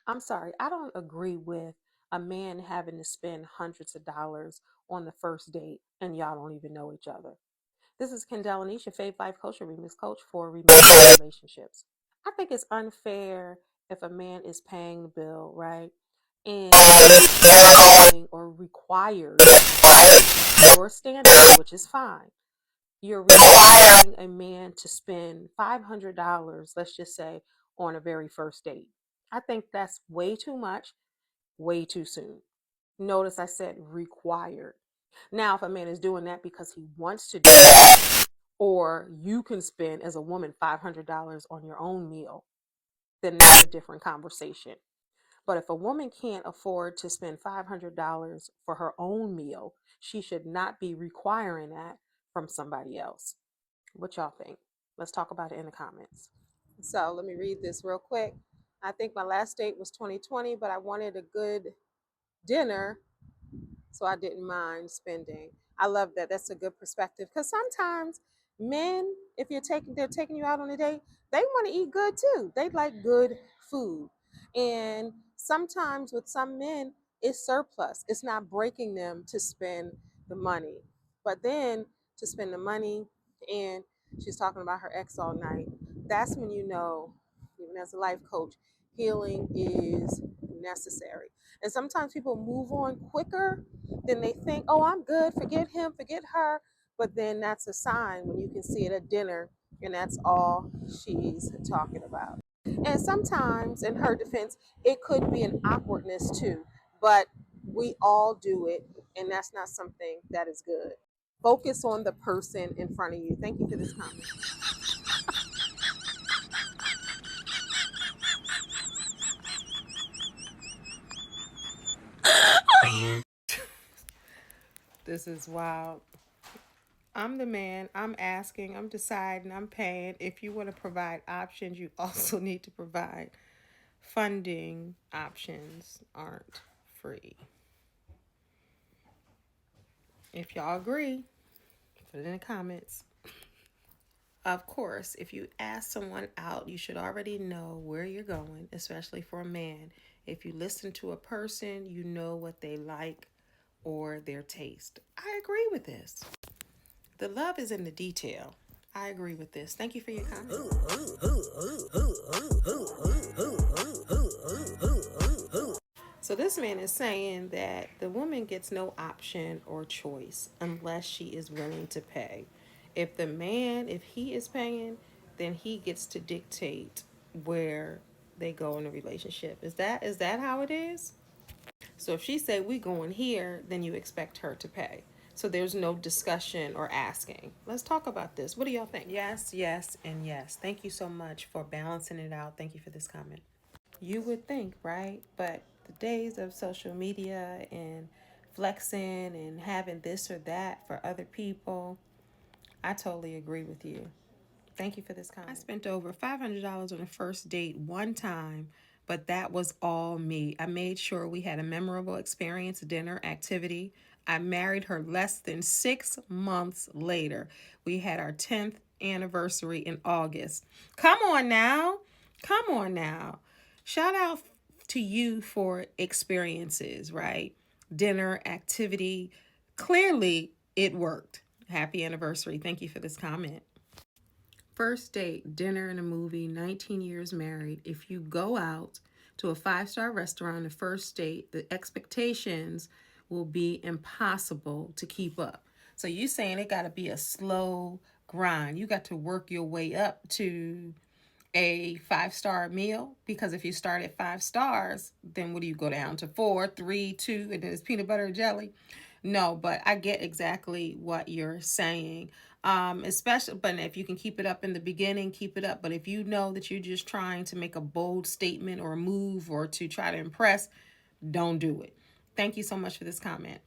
I'm sorry, I don't agree with a man having to spend hundreds of dollars on the first date and y'all don't even know each other. This is Kendall Anisha, Faith Life Coach, your remix coach for romantic relationships. I think it's unfair if a man is paying the bill, right? And or required your standard, which is fine. You're requiring a man to spend $500, let's just say, on a very first date. I think that's way too much, way too soon. Notice I said required. Now, if a man is doing that because he wants to do that, or you can spend as a woman $500 on your own meal, then that's a different conversation. But if a woman can't afford to spend $500 for her own meal, she should not be requiring that from somebody else. What y'all think? Let's talk about it in the comments. So let me read this real quick. I think my last date was 2020, but I wanted a good dinner, so I didn't mind spending. I love that. That's a good perspective because sometimes men, if they're taking you out on a date, they want to eat good too. They like good food, and sometimes with some men, it's surplus. It's not breaking them to spend the money, but then to spend the money, and she's talking about her ex all night. That's when you know, even as a life coach, healing is necessary. And sometimes people move on quicker than they think, oh, I'm good, forget him, forget her. But then that's a sign when you can see it at dinner and that's all she's talking about. And sometimes, in her defense, it could be an awkwardness too. But we all do it, and that's not something that is good. Focus on the person in front of you. Thank you for this comment. This is wild. I'm the man. I'm asking. I'm deciding. I'm paying. If you want to provide options, you also need to provide funding. Options aren't free. If y'all agree, put it in the comments. Of course, if you ask someone out, you should already know where you're going, especially for a man. If you listen to a person, you know what they like or their taste. I agree with this. The love is in the detail. I agree with this. Thank you for your comment. So this man is saying that the woman gets no option or choice unless she is willing to pay. If the man, if he is paying, then he gets to dictate where they go in a relationship. Is that how it is? So if she say we going here, then you expect her to pay. So there's no discussion or asking. Let's talk about this. What do y'all think? Yes, yes, and yes. Thank you so much for balancing it out. Thank you for this comment. You would think, right? But the days of social media and flexing and having this or that for other people, I totally agree with you. Thank you for this comment. I spent over $500 on a first date one time, but that was all me. I made sure we had a memorable experience, dinner, activity. I married her less than 6 months later. We had our 10th anniversary in August. Come on now. Come on now. Shout out to you for experiences, right? Dinner, activity. Clearly, it worked. Happy anniversary. Thank you for this comment. First date, dinner and a movie, 19 years married. If you go out to a five-star restaurant on the first date, the expectations will be impossible to keep up. So you saying it got to be a slow grind. You got to work your way up to a five-star meal, because if you start at 5 stars, then what do you go down to? 4, 3, 2, and then it's peanut butter and jelly. No, but I get exactly what you're saying. Especially, but if you can keep it up in the beginning, keep it up. But if you know that you're just trying to make a bold statement or a move or to try to impress, don't do it. Thank you so much for this comment.